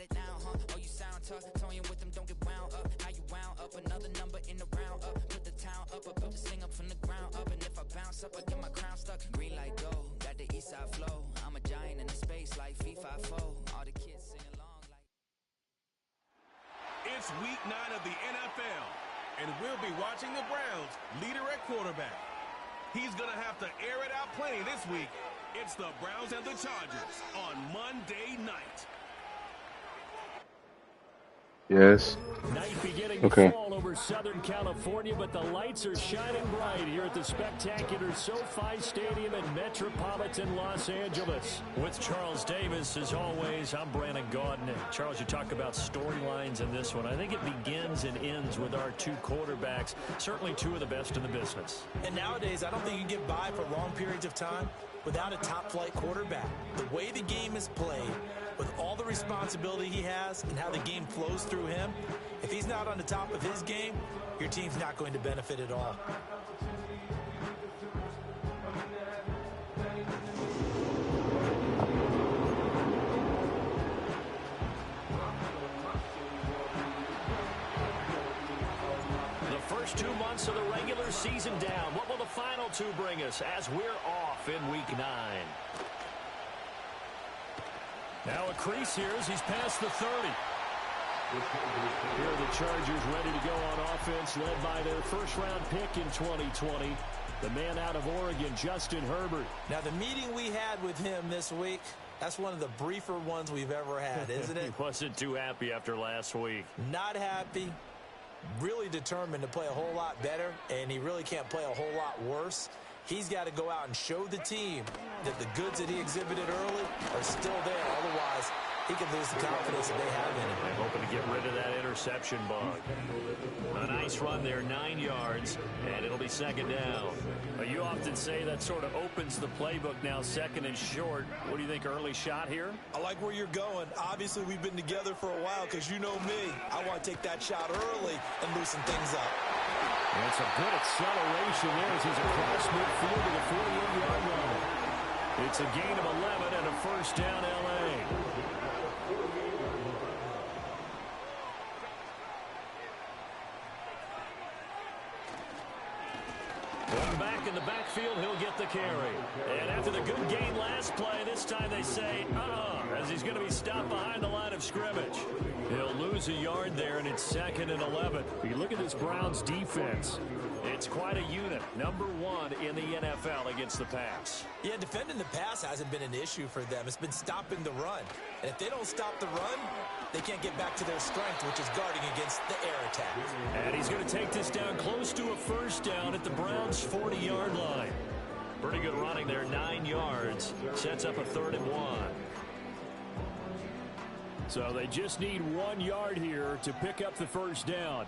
got it now, huh? Oh, you sound tough. Toying with them, don't get wound up. How you wound up? Another number in the round up. Put the town up. I built this thing up from the ground up. And if I bounce up, I get my crown stuck. Green light go, got the east side flow. I'm a giant in the space like FIFA 4. All the kids sing along like. It's week 9 of the NFL, and we'll be watching the Browns leader at quarterback. He's going to have to air it out plenty this week. It's the Browns and the Chargers on Monday night. Yes. Night beginning Okay. to fall over Southern California, but the lights are shining bright here at the spectacular SoFi Stadium in metropolitan Los Angeles. With Charles Davis, as always, I'm Brandon Gaudin. Charles, you talk about storylines in this one. I think it begins and ends with our two quarterbacks, certainly two of the best in the business. And nowadays, I don't think you can get by for long periods of time without a top-flight quarterback. The way the game is played, with all the responsibility he has and how the game flows through him, if he's not on the top of his game, your team's not going to benefit at all. The first 2 months of the regular season down. What will the final two bring us as we're off in week 9? Now a crease here as he's past the 30. Here are the Chargers ready to go on offense, led by their first-round pick in 2020, the man out of Oregon, Justin Herbert. Now, the meeting we had with him this week, that's one of the briefer ones we've ever had, isn't it? He wasn't too happy after last week. Not happy, really determined to play a whole lot better, and he really can't play a whole lot worse. He's got to go out and show the team that the goods that he exhibited early are still there. Otherwise, he could lose the confidence that they have in him. They're hoping to get rid of that interception bug. A nice run there, 9 yards, and it'll be second down. You often say that sort of opens the playbook now, second and short. What do you think, early shot here? I like where you're going. Obviously, we've been together for a while because you know me. I want to take that shot early and loosen things up. And it's a good acceleration there as he's across midfield to the 48-yard line. It's a gain of 11 and a first down, L.A. One back in the backfield, he'll get the carry. And after the good gain last play, this time they say, as he's going to be stopped behind the line of scrimmage. He'll lose a yard there, and it's second and 11. You look at this Browns defense. It's quite a unit. Number 1 in the NFL against the pass. Yeah, defending the pass hasn't been an issue for them. It's been stopping the run. And if they don't stop the run, they can't get back to their strength, which is guarding against the air attack. And he's going to take this down close to a first down at the Browns' 40-yard line. Pretty good running there, 9 yards. Sets up a 3rd and 1. So they just need 1 yard here to pick up the first down.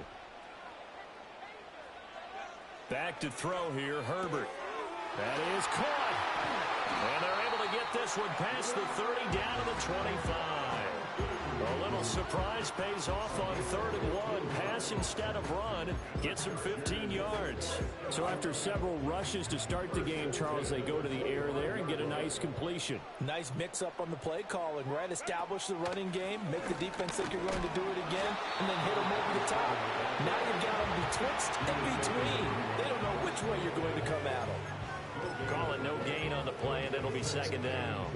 Back to throw here, Herbert. That is caught. And they're able to get this one past the 30 down to the 25. A little surprise pays off on 3rd and 1. Pass instead of run. Gets him 15 yards. So after several rushes to start the game, Charles, they go to the air there and get a nice completion. Nice mix-up on the play calling, right? Establish the running game, make the defense think you're going to do it again, and then hit them over the top. Now you've got them betwixt and between. They don't know which way you're going to come at them. Call it no gain on the play, and it'll be second down.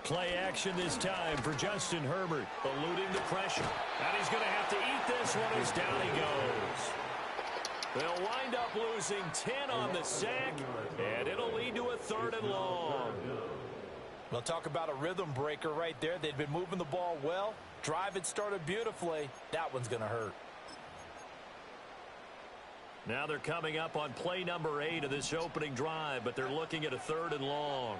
Play action this time for Justin Herbert, eluding the pressure. And he's going to have to eat this one as down he goes. They'll wind up losing 10 on the sack, and it'll lead to a 3rd and long. We'll talk about a rhythm breaker right there. They'd been moving the ball well. Drive had started beautifully. That one's going to hurt. Now they're coming up on play number 8 of this opening drive, but they're looking at a 3rd and long.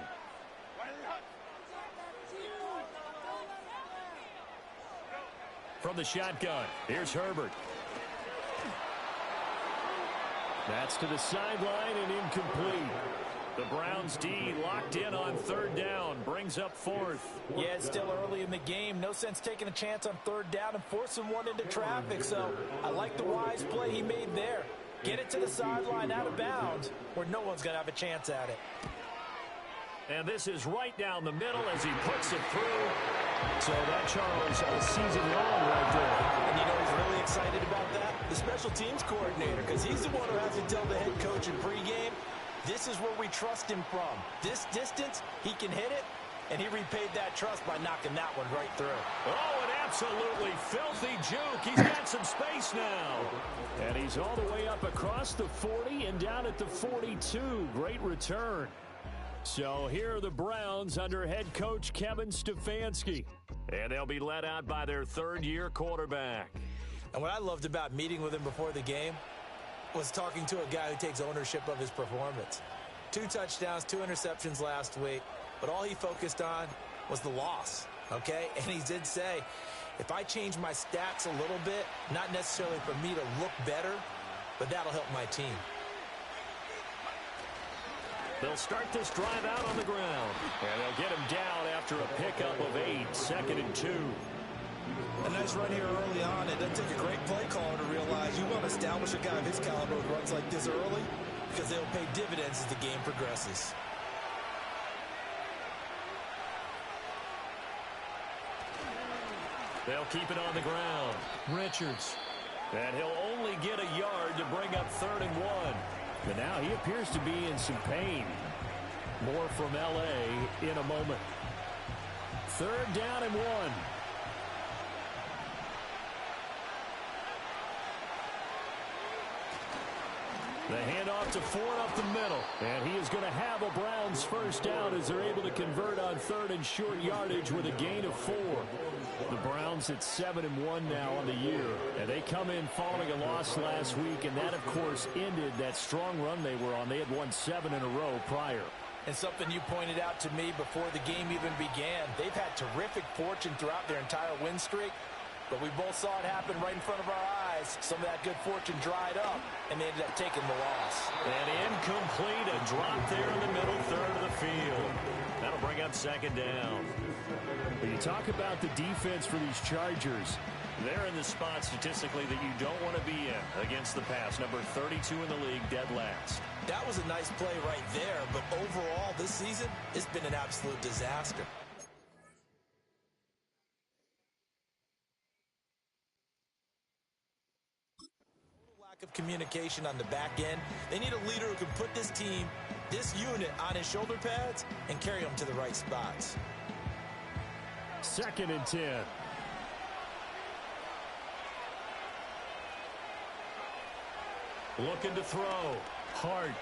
From the shotgun, here's Herbert. That's to the sideline and incomplete. The Browns D locked in on third down, brings up fourth. Yeah, it's still early in the game. No sense taking a chance on third down and forcing one into traffic. So I like the wise play he made there. Get it to the sideline out of bounds where no one's going to have a chance at it. And this is right down the middle as he puts it through. So that, Charles, a season long right there. And you know who's really excited about that? The special teams coordinator, because he's the one who has to tell the head coach in pregame, this is where we trust him from. This distance, he can hit it, and he repaid that trust by knocking that one right through. Oh, an absolutely filthy juke. He's got some space now. And he's all the way up across the 40 and down at the 42. Great return. So here are the Browns under head coach Kevin Stefanski. And they'll be led out by their third-year quarterback. And what I loved about meeting with him before the game was talking to a guy who takes ownership of his performance. 2 touchdowns, 2 interceptions last week, but all he focused on was the loss, okay? And he did say, if I change my stats a little bit, not necessarily for me to look better, but that'll help my team. They'll start this drive out on the ground, and they'll get him down after a pickup of 8, 2nd and 2. A nice run here early on. It doesn't take a great play caller to realize you want to establish a guy of his caliber who runs like this early because they'll pay dividends as the game progresses. They'll keep it on the ground. Richards. And he'll only get a yard to bring up 3rd and 1. But now he appears to be in some pain. More from L.A. in a moment. 3rd down and 1. The handoff to Ford up the middle. And he is going to have a Browns first down as they're able to convert on 3rd and short yardage with a gain of 4. The Browns at 7-1 now on the year. And they come in following a loss last week, and that, of course, ended that strong run they were on. They had won 7 in a row prior. And something you pointed out to me before the game even began, they've had terrific fortune throughout their entire win streak. But we both saw it happen right in front of our eyes. Some of that good fortune dried up, and they ended up taking the loss. And incomplete, a drop there in the middle third of the field. That'll bring up 2nd down. When you talk about the defense for these Chargers, they're in the spot statistically that you don't want to be in against the pass. Number 32 in the league, dead last. That was a nice play right there, but overall this season, it's been an absolute disaster. Of communication on the back end. They need a leader who can put this team, this unit, on his shoulder pads and carry them to the right spots. 2nd and 10. Looking to throw. Hart.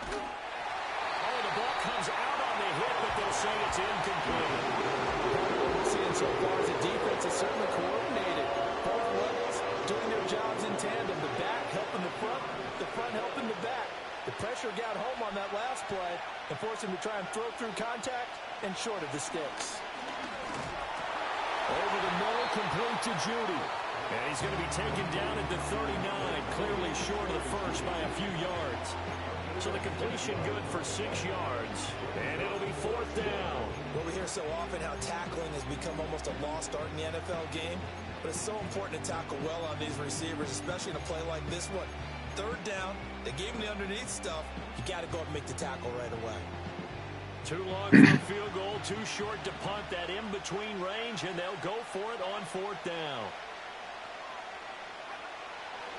Oh, the ball comes out on the hit, but they'll say it's incomplete. What we're seeing so far is the defense is certainly coordinated. Both levels doing their jobs in tandem. The back helping the front helping the back. The pressure got home on that last play and forced him to try and throw through contact and short of the sticks. Over the middle, complete to Judy. And he's going to be taken down at the 39, clearly short of the first by a few yards. So the completion good for 6 yards, and it'll be 4th down. Well, we hear so often how tackling has become almost a lost art in the NFL game, but it's so important to tackle well on these receivers, especially in a play like this one. 3rd down, they gave him the underneath stuff. You got to go up and make the tackle right away. Too long for a field goal, too short to punt that in-between range, and they'll go for it on 4th down.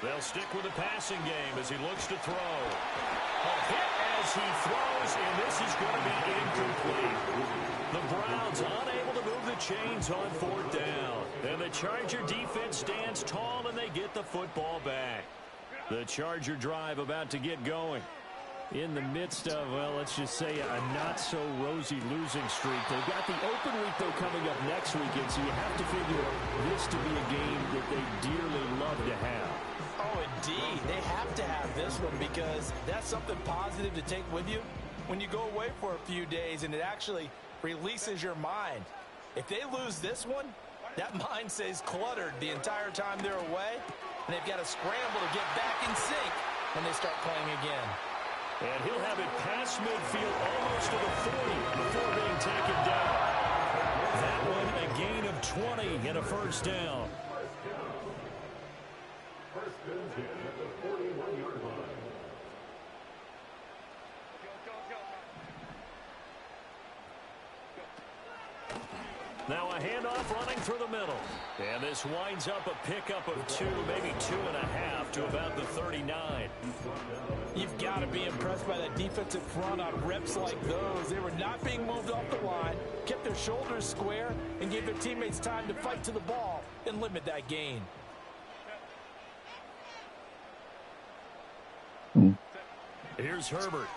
They'll stick with the passing game as he looks to throw. A hit as he throws, and this is going to be incomplete. The Browns unable to move the chains on 4th down. And the Charger defense stands tall, and they get the football back. The Charger drive about to get going. In the midst of, well, let's just say a not-so-rosy losing streak. They've got the open week, though, coming up next weekend, so you have to figure this to be a game that they dearly love to have. Oh, indeed. They have to have this one because that's something positive to take with you when you go away for a few days, and it actually releases your mind. If they lose this one, that mind stays cluttered the entire time they're away, and they've got to scramble to get back in sync when they start playing again. And he'll have it past midfield almost to the 40 before being taken down. That one a gain of 20 and a first down. Now a handoff running through the middle. And this winds up a pickup of 2, maybe 2.5 to about the 39. You've got to be impressed by that defensive front on reps like those. They were not being moved off the line, kept their shoulders square, and gave their teammates time to fight to the ball and limit that gain. Here's Herbert.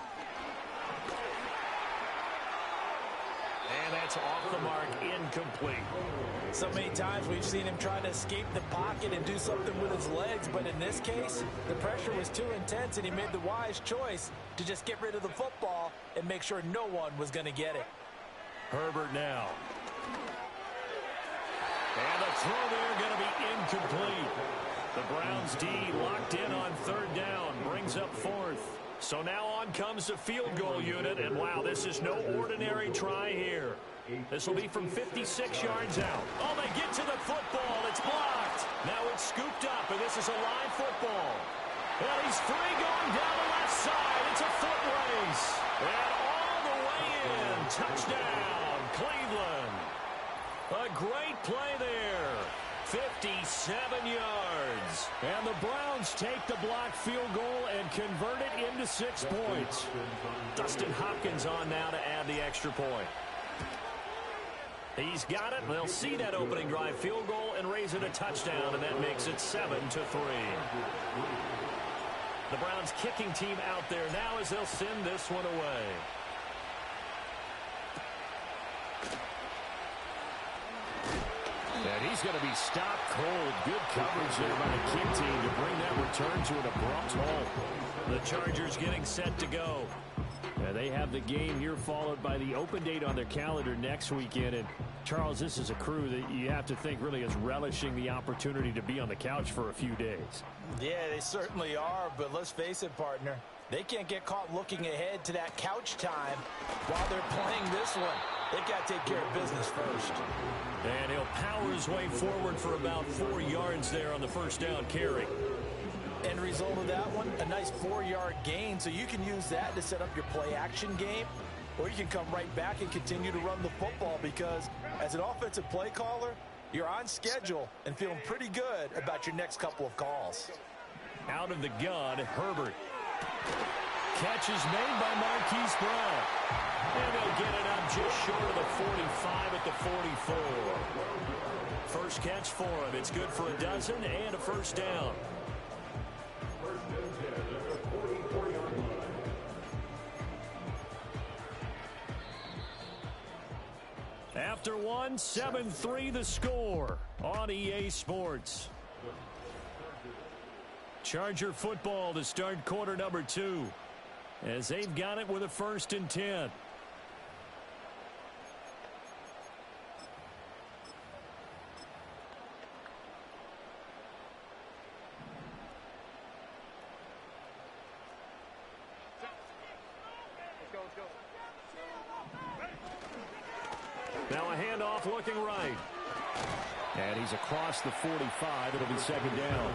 And that's off the mark, incomplete. So many times we've seen him trying to escape the pocket and do something with his legs, but in this case, the pressure was too intense and he made the wise choice to just get rid of the football and make sure no one was going to get it. Herbert now. And the throw there going to be incomplete. The Browns D locked in on third down, brings up fourth. So now on comes the field goal unit, and wow, this is no ordinary try here. This will be from 56 yards out. Oh, they get to the football. It's blocked. Now it's scooped up, and this is a live football. And he's free going down the left side. It's a foot race. And all the way in. Touchdown, Cleveland. A great play there. 57 yards. And the Browns take the blocked field goal and convert it into 6 points. Dustin Hopkins on now to add the extra point. He's got it. They'll see that opening drive field goal and raise it a touchdown, and that makes it 7-3. The Browns kicking team out there now as they'll send this one away. And he's going to be stopped cold. Good coverage there by the kick team to bring that return to an abrupt halt. The Chargers getting set to go. And they have the game here followed by the open date on their calendar next weekend. And Charles, this is a crew that you have to think really is relishing the opportunity to be on the couch for a few days. Yeah, they certainly are, but let's face it, partner. They can't get caught looking ahead to that couch time while they're playing this one. They've got to take care of business first. And he'll power his way forward for about 4 yards there on the first down carry. End result of that one, a nice 4-yard gain, so you can use that to set up your play-action game, or you can come right back and continue to run the football because as an offensive play caller, you're on schedule and feeling pretty good about your next couple of calls. Out of the gun, Herbert. Catch is made by Marquise Brown. And they'll get it up just short of the 45 at the 44. First catch for him. It's good for a dozen and a first down. After one, 7-3 the score on EA Sports. Charger football to start quarter number 2 as they've got it with a 1st and 10. Now a handoff looking right. And he's across the 45. It'll be second down.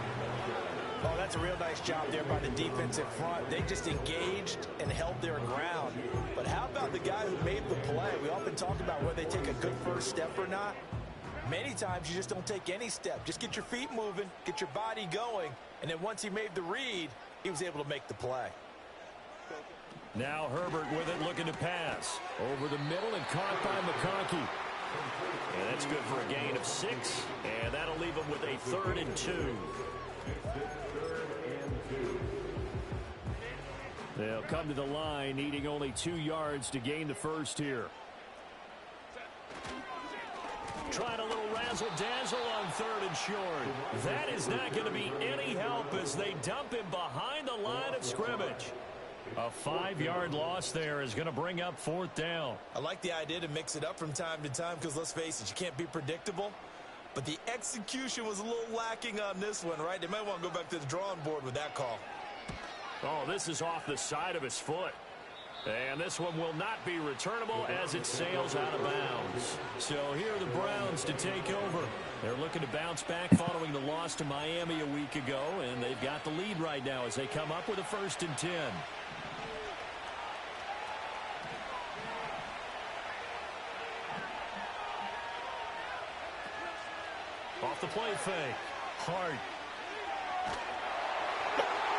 Oh, that's a real nice job there by the defensive front. They just engaged and held their ground. But how about the guy who made the play? We often talk about whether they take a good first step or not. Many times you just don't take any step. Just get your feet moving, get your body going, and then once he made the read, he was able to make the play. Now Herbert with it, looking to pass. Over the middle and caught by McConkey. And that's good for a gain of 6. And that'll leave him with a 3rd and 2. They'll come to the line, needing only 2 yards to gain the first here. Trying a little razzle-dazzle on 3rd and short. That is not going to be any help as they dump him behind the line of scrimmage. A 5-yard loss there is going to bring up 4th down. I like the idea to mix it up from time to time because, let's face it, you can't be predictable. But the execution was a little lacking on this one, right? They might want to go back to the drawing board with that call. Oh, this is off the side of his foot. And this one will not be returnable as it sails out of bounds. So here are the Browns to take over. They're looking to bounce back following the loss to Miami a week ago, and they've got the lead right now as they come up with a 1st and 10. Off the play fake. Hart.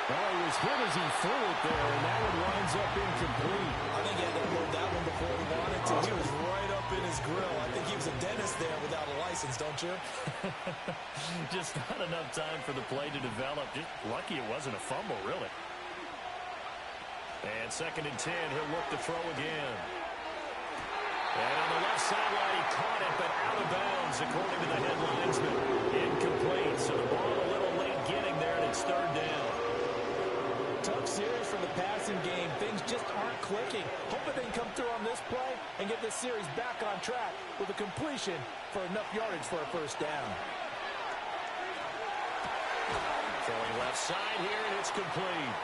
Well, he was hit as he threw it there, and that one winds up incomplete. I think he had to unload that one before he wanted to. He was right up in his grill. I think he was a dentist there without a license, don't you? Just not enough time for the play to develop. Just lucky it wasn't a fumble, really. And 2nd and 10, he'll look to throw again. And on the left sideline, he caught it, but out of bounds, according to the head linesman. Incomplete, so the ball a little late getting there, and it's 3rd down. Tough series for the passing game. Things just aren't clicking. Hoping they can come through on this play and get this series back on track with a completion for enough yardage for a 1st down. Throwing left side here, and it's complete.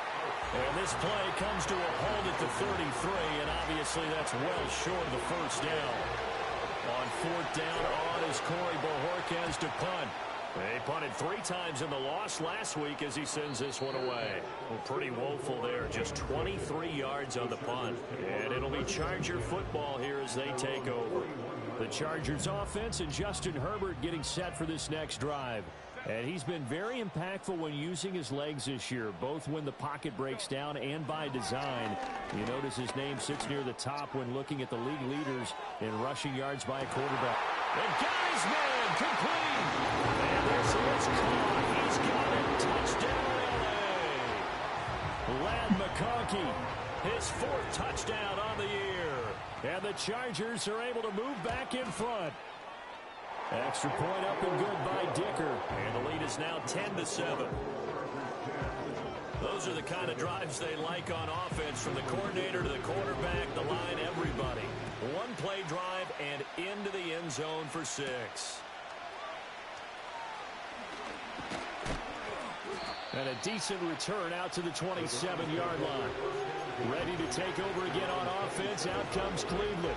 And this play comes to a hold at the 33, and obviously that's well short of the 1st down. On 4th down, on is Corey Bojorquez to punt. They punted 3 times in the loss last week as he sends this one away. Well, pretty woeful there. Just 23 yards on the punt. And it'll be Charger football here as they take over. The Chargers offense and Justin Herbert getting set for this next drive. And he's been very impactful when using his legs this year, both when the pocket breaks down and by design. You notice his name sits near the top when looking at the league leaders in rushing yards by a quarterback. And got his man, complete. And this is caught. He's got it. Touchdown, L.A. Ladd McConkey, his 4th touchdown on the year. And the Chargers are able to move back in front. Extra point up and good by Dicker. And the lead is now 10-7. Those are the kind of drives they like on offense, from the coordinator to the quarterback, the line, everybody. 1-play drive and into the end zone for 6. And a decent return out to the 27-yard line. Ready to take over again on offense. Out comes Cleveland.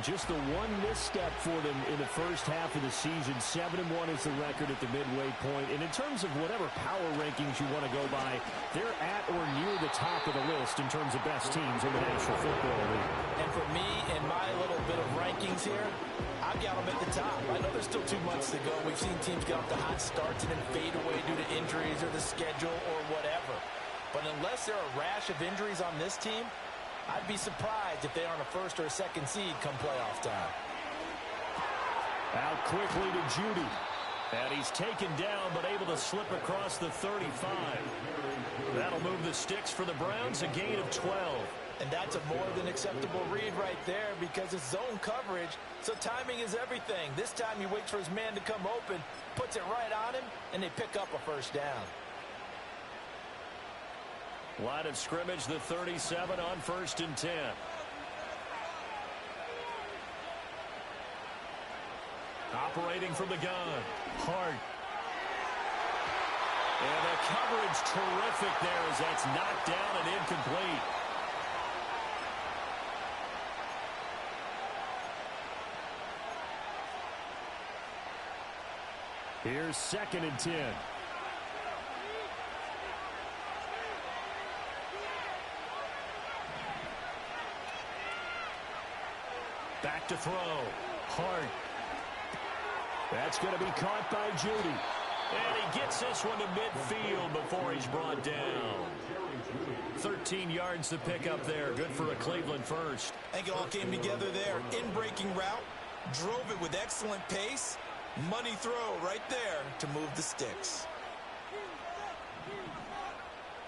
Just the one misstep for them in the first half of the season. 7-1 is the record at the midway point. And in terms of whatever power rankings you want to go by, they're at or near the top of the list in terms of best teams in the National Football League. And for me, in my little bit of rankings here, I've got them at the top. I know there's still 2 months to go. We've seen teams get off to hot starts and then fade away due to injuries or the schedule or whatever. But unless there are a rash of injuries on this team, I'd be surprised if they aren't a 1st or a 2nd seed come playoff time. Out quickly to Judy. And he's taken down but able to slip across the 35. That'll move the sticks for the Browns, a gain of 12. And that's a more than acceptable read right there because it's zone coverage, so timing is everything. This time he waits for his man to come open, puts it right on him, and they pick up a 1st down. Line of scrimmage, the 37 on 1st and 10. Operating from the gun, Hart. And the coverage terrific there as that's knocked down and incomplete. Here's 2nd and 10. Back to throw. Hart. That's going to be caught by Judy. And he gets this one to midfield before he's brought down. 13 yards to pick up there. Good for a Cleveland first. I think it all came together there. In-breaking route. Drove it with excellent pace. Money throw right there to move the sticks.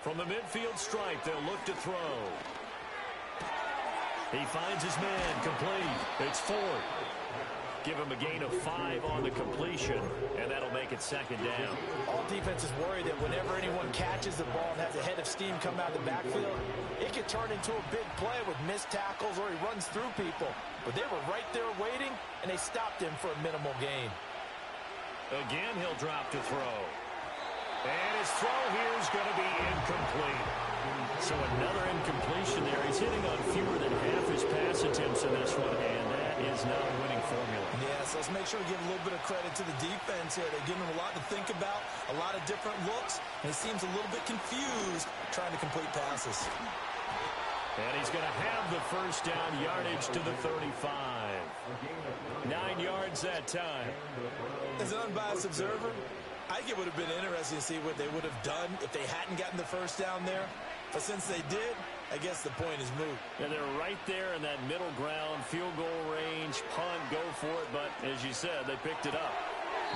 From the midfield stripe, they'll look to throw. He finds his man, complete. It's 4. Give him a gain of 5 on the completion, and that'll make it 2nd down. All defenses worry that whenever anyone catches the ball and has a head of steam come out of the backfield, it could turn into a big play with missed tackles or he runs through people. But they were right there waiting, and they stopped him for a minimal gain. Again, he'll drop to throw. And his throw here is going to be incomplete. So another incompletion there. He's hitting on fewer than half his pass attempts in this one, and that is not a winning formula. Yeah, so let's make sure we give a little bit of credit to the defense here. They're giving him a lot to think about, a lot of different looks, and he seems a little bit confused trying to complete passes. And he's going to have the first down, yardage to the 35. 9 yards that time. As an unbiased observer, I think it would have been interesting to see what they would have done if they hadn't gotten the first down there. But since they did, I guess the point is moot. And they're right there in that middle ground, field goal range, punt, go for it. But as you said, they picked it up.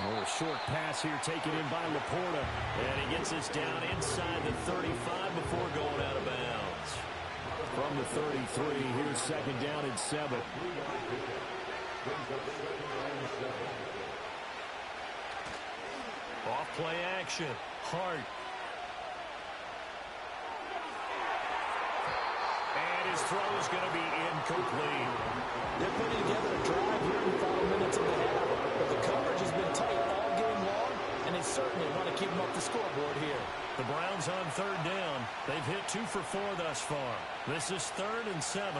A little short pass here taken in by Laporta. And he gets this down inside the 35 before going out of bounds. From the 33, here's second down and 7. Off play action. Hart. And his throw is going to be incomplete. They're putting together a drive here in the final minutes of the half. But the coverage has been tight all game long, and they certainly want to keep them up the scoreboard here. The Browns on third down. They've hit 2 for 4 thus far. This is 3rd and 7.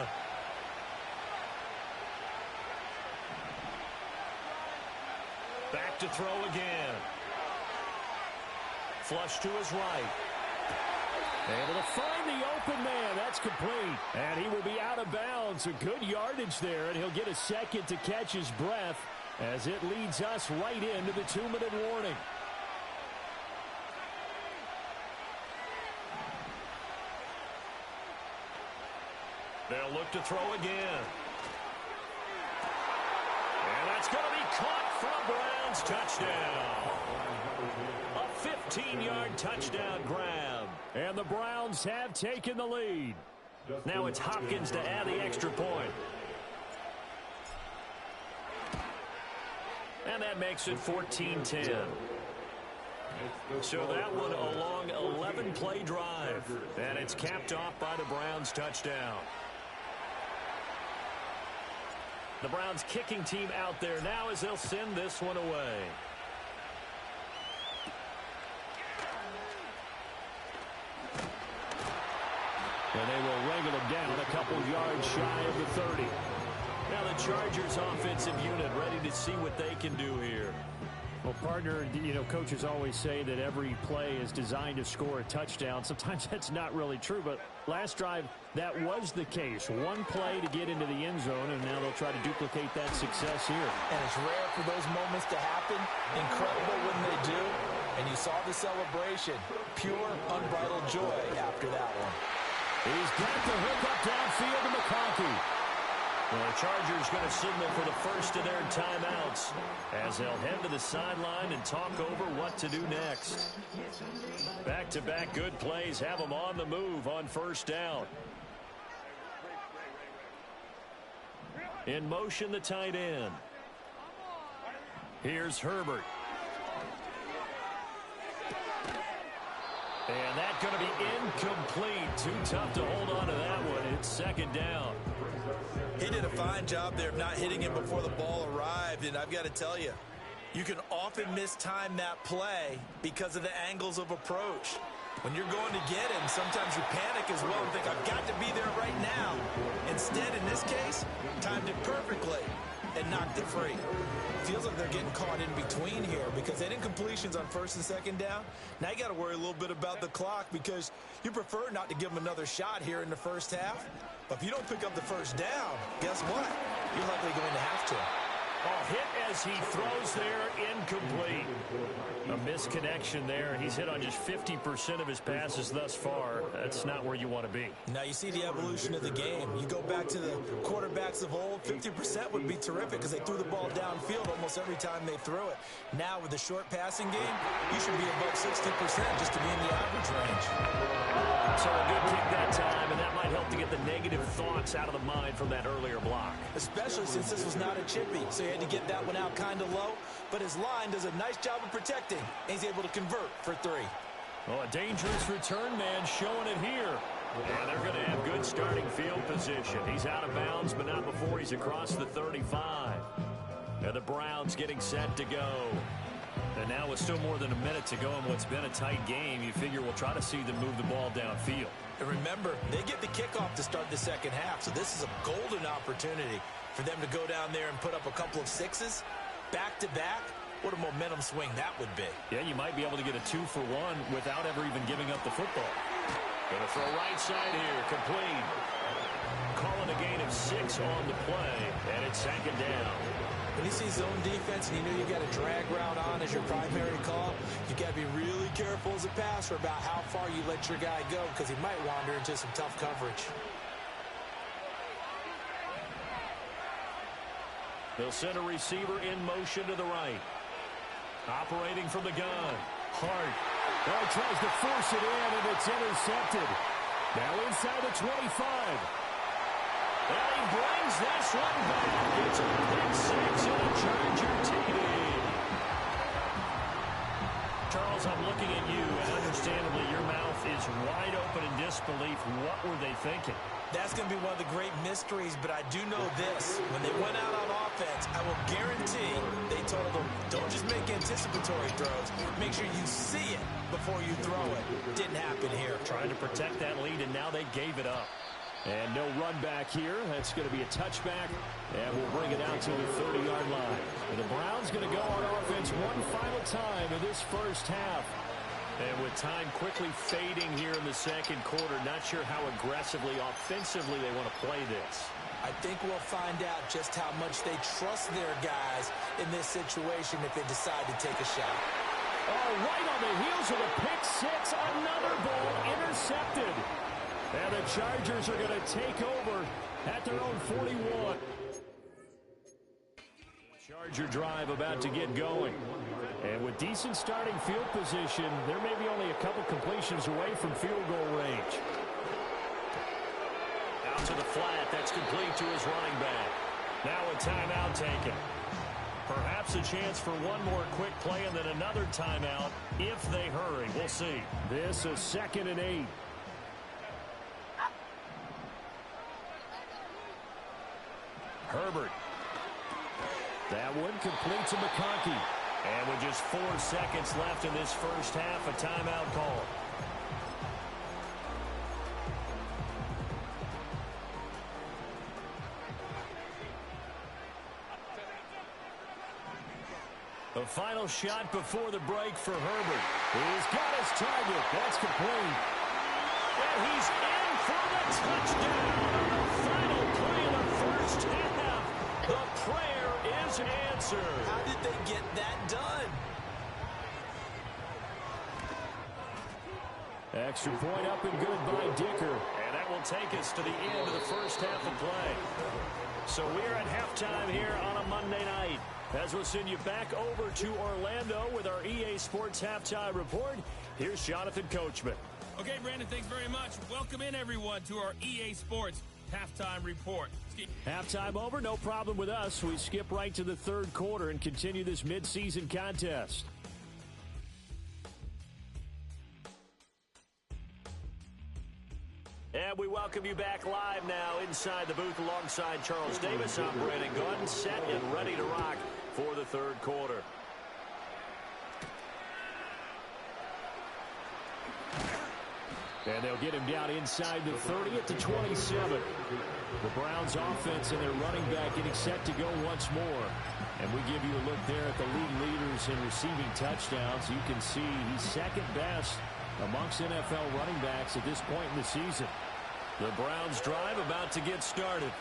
Back to throw again. Flush to his right. Able to find the open man. That's complete. And he will be out of bounds. A good yardage there, and he'll get a second to catch his breath as it leads us right into the 2-minute warning. They'll look to throw again. And that's going to be caught for a Browns touchdown. A 15-yard touchdown grab. And the Browns have taken the lead. Now it's Hopkins to add the extra point. And that makes it 14-10. So that one a long 11-play drive. And it's capped off by the Browns touchdown. The Browns kicking team out there now as they'll send this one away. And they will wrangle him down a couple yards shy of the 30. Now the Chargers offensive unit ready to see what they can do here. Well, partner, you know, coaches always say that every play is designed to score a touchdown. Sometimes that's not really true, but last drive, that was the case. One play to get into the end zone, and now they'll try to duplicate that success here. And it's rare for those moments to happen. Incredible when they do. And you saw the celebration. Pure, unbridled joy after that one. He's got the hook up downfield to McConkey. Well, the Chargers going to signal for the first of their timeouts as they'll head to the sideline and talk over what to do next. Back-to-back good plays have them on the move on first down. In motion, the tight end. Here's Herbert. And that's going to be incomplete. Too tough to hold on to that one. It's second down. He did a fine job there of not hitting him before the ball arrived, and I've got to tell you, you can often mistime that play because of the angles of approach. When you're going to get him, sometimes you panic as well and think, I've got to be there right now. Instead, in this case, timed it perfectly and knocked it free. Feels like they're getting caught in between here because they had incompletions on first and second down. Now you got to worry a little bit about the clock because you prefer not to give them another shot here in the first half. But if you don't pick up the first down, guess what? You're likely going to have to. Oh, hit as he throws there, incomplete. A misconnection there. He's hit on just 50% of his passes thus far. That's not where you want to be. Now you see the evolution of the game. You go back to the quarterbacks of old, 50% would be terrific because they threw the ball downfield almost every time they threw it. Now with the short passing game, you should be above 60% just to be in the average range. So a good kick that time, and that might help to get the negative thoughts out of the mind from that earlier block. Especially since this was not a chippy, so he had to get that one out kind of low. But his line does a nice job of protecting, and he's able to convert for 3. Well, a dangerous return man showing it here. And they're going to have good starting field position. He's out of bounds, but not before he's across the 35. And the Browns getting set to go. And now with still more than a minute to go in what's been a tight game, you figure we'll try to see them move the ball downfield. And remember, they get the kickoff to start the second half, so this is a golden opportunity for them to go down there and put up a couple of sixes back-to-back. What a momentum swing that would be. Yeah, you might be able to get a 2-for-1 without ever even giving up the football. Going to throw right side here, complete. Calling a gain of 6 on the play, and it's second down. When you see zone defense and you know you got a drag route on as your primary call, you got to be really careful as a passer about how far you let your guy go because he might wander into some tough coverage. They'll send a receiver in motion to the right. Operating from the gun. Hart. Well, he tries to force it in, and it's intercepted. Now inside the 25. And he brings this one back. It's a pick 6 and a Charger TD. Charles, I'm looking at you, and understandably your mouth is wide open in disbelief. What were they thinking? That's going to be one of the great mysteries, but I do know this. When they went out on offense, I will guarantee they told them, don't just make anticipatory throws. Make sure you see it before you throw it. Didn't happen here. Trying to protect that lead, and now they gave it up. And no run back here. That's going to be a touchback, and we'll bring it out to the 30-yard line. And the Browns going to go on offense one final time in this first half. And with time quickly fading here in the second quarter, not sure how aggressively, offensively they want to play this. I think we'll find out just how much they trust their guys in this situation if they decide to take a shot. Oh, right on the heels of a pick 6, another ball intercepted. And the Chargers are going to take over at their own 41. Charger drive about to get going. And with decent starting field position, there may be only a couple completions away from field goal range. Out to the flat. That's complete to his running back. Now a timeout taken. Perhaps a chance for one more quick play and then another timeout if they hurry. We'll see. This is 2nd and 8. Herbert. That one complete to McConkey. And with just 4 seconds left in this first half, a timeout call. The final shot before the break for Herbert. He's got his target. That's complete. And he's in for the touchdown on the final play of the first half. The prayer is answered. How did they get that done? Extra point up and good by Dicker. And that will take us to the end of the first half of play. So we're at halftime here on a Monday night. As we'll send you back over to Orlando with our EA Sports Halftime Report, here's Jonathan Coachman. Okay, Brandon, thanks very much. Welcome in, everyone, to our EA Sports Halftime Report. Halftime over, no problem with us. We skip right to the third quarter and continue this midseason contest. And we welcome you back live now inside the booth alongside Charles Davis. I'm Brandon Gunn, set and ready to rock for the third quarter. And they'll get him down inside the 30 at the 27. The Browns offense and their running back getting set to go once more. And we give you a look there at the league leaders in receiving touchdowns. You can see he's second best amongst NFL running backs at this point in the season. The Browns drive about to get started.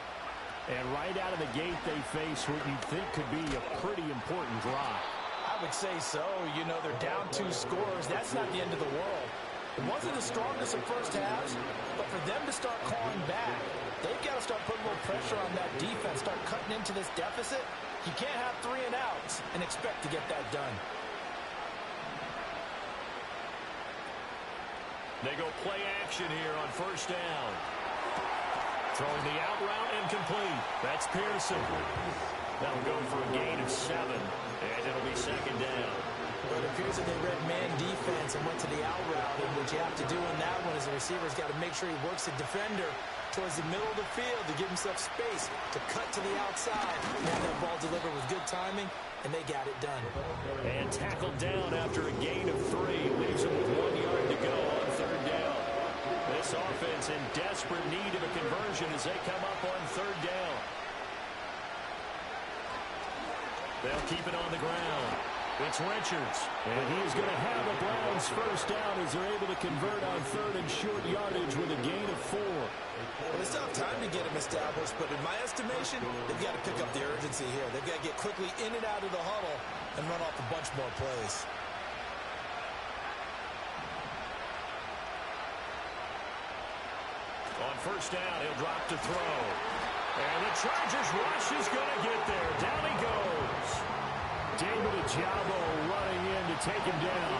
And right out of the gate, they face what you'd think could be a pretty important drive. I would say so. You know, they're down 2 scores. That's not the end of the world. It wasn't the strongest of first halves, but for them to start calling back, they've got to start putting a little pressure on that defense, start cutting into this deficit. You can't have 3 and outs and expect to get that done. They go play action here on first down. Throwing the out route incomplete. That's Pearson. That'll go for a gain of 7, and it'll be second down. Well, it appears that they read man defense and went to the out route, and what you have to do in that one is the receiver's got to make sure he works the defender towards the middle of the field to give himself space to cut to the outside and have that ball delivered with good timing, and they got it done. And tackled down after a gain of 3. Leaves him with 1 yard to go on third down. This offense in desperate need of a conversion as they come up on third down. They'll keep it on the ground. It's Richards. And he is going to have the Browns first down as they're able to convert on third and short yardage with a gain of 4. Well, they still have time to get him established, but in my estimation, they've got to pick up the urgency here. They've got to get quickly in and out of the huddle and run off a bunch more plays. On first down, he'll drop to throw. And the Chargers rush is going to get there. Down he goes. David Ojabo running in to take him down.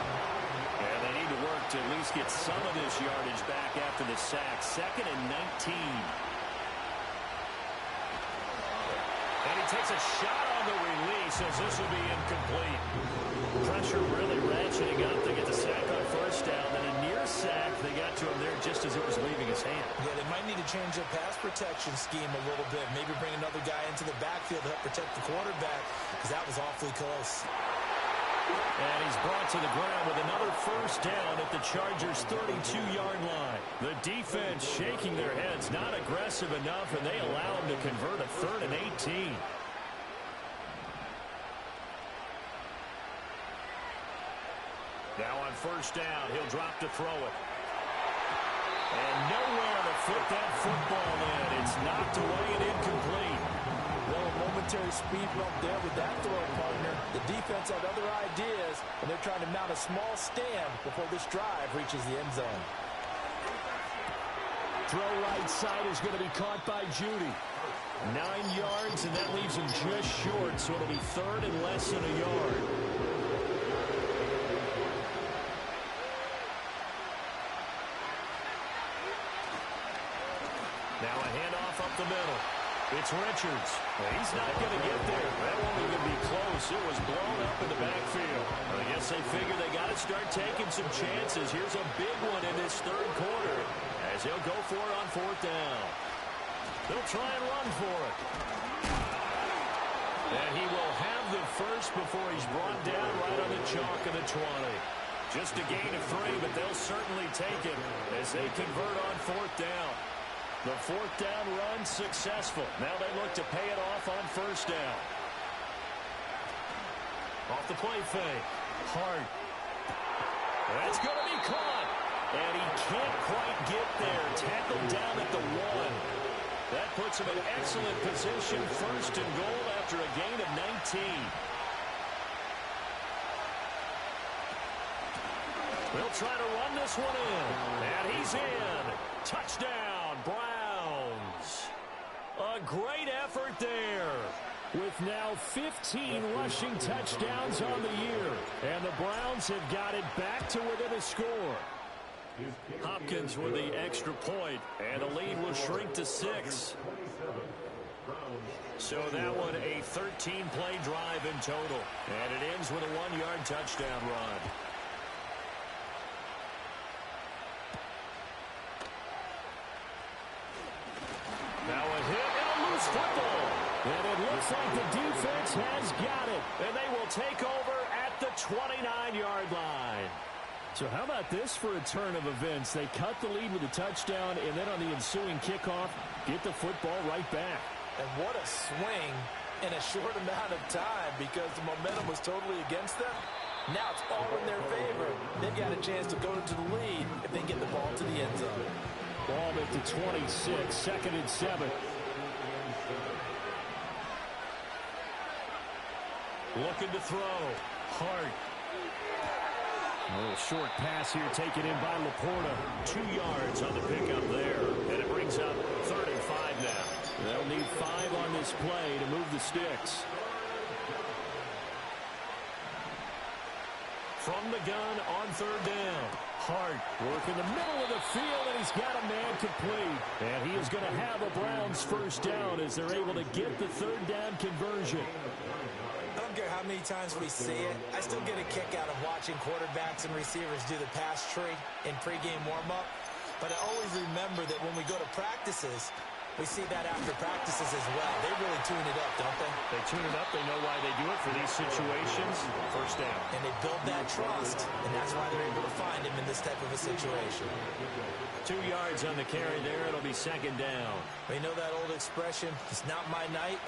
And they need to work to at least get some of this yardage back after the sack. 2nd and 19. And he takes a shot on the release as this will be incomplete. Pressure really ratcheting up. They get the sack on first down. Then a near sack. They got to him there just as it was leaving his hand. Yeah, they might need to change their pass protection scheme a little bit. Maybe bring another guy into the backfield to help protect the quarterback, because that was awfully close. And he's brought to the ground with another first down at the Chargers' 32-yard line. The defense shaking their heads, not aggressive enough, and they allow him to convert a 3rd and 18. Now on first down, he'll drop to throw it. And nowhere to fit that football in. It's knocked away and incomplete. Well, a momentary speed bump there with that throw, partner. The defense had other ideas, and they're trying to mount a small stand before this drive reaches the end zone. Throw right side is going to be caught by Judy. 9 yards, and that leaves him just short, so it'll be 3rd and less than a yard. Now a handoff up the middle. It's Richards. He's not going to get there. That won't even be close. It was blown up in the backfield. I guess they figure they got to start taking some chances. Here's a big one in this third quarter as he'll go for it on 4th down. They'll try and run for it. And he will have the first before he's brought down right on the chalk of the 20. Just a gain of 3, but they'll certainly take it as they convert on 4th down. The 4th down run successful. Now they look to pay it off on first down. Off the play fake. Hart. That's going to be caught. And he can't quite get there. Tackled down at the 1. That puts him in excellent position. 1st and goal after a gain of 19. They'll try to run this one in. And he's in. Touchdown, Browns. A great effort there. With now 15 rushing touchdowns on the year. And the Browns have got it back to within a score. Hopkins with the extra point, and the lead will shrink to 6. So that one a 13-play drive in total. And it ends with a 1-yard touchdown run. Now a hit and a loose football. And it looks like the defense has got it. And they will take over at the 29-yard line. So how about this for a turn of events? They cut the lead with a touchdown, and then on the ensuing kickoff, get the football right back. And what a swing in a short amount of time, because the momentum was totally against them. Now it's all in their favor. They've got a chance to go into the lead if they get the ball to the end zone. Ball at the 26, 2nd and 7. Looking to throw. Hart. A little short pass here taken in by Laporta. 2 yards on the pickup there. And it brings up 3rd and 5 now. They'll need 5 on this play to move the sticks. From the gun on 3rd down. Hart work in the middle of the field, and he's got a man complete. And he is going to have a Browns first down as they're able to get the 3rd down conversion. I don't care how many times we see it. I still get a kick out of watching quarterbacks and receivers do the pass tree in pregame warm-up. But I always remember that when we go to practices, we see that after practices as well. They really tune it up, don't they? They tune it up. They know why they do it for these situations. 1st touchdown. And they build that trust, and that's why they're able to find him in this type of a situation. 2 yards on the carry there. It'll be second down. You know that old expression, it's not my night?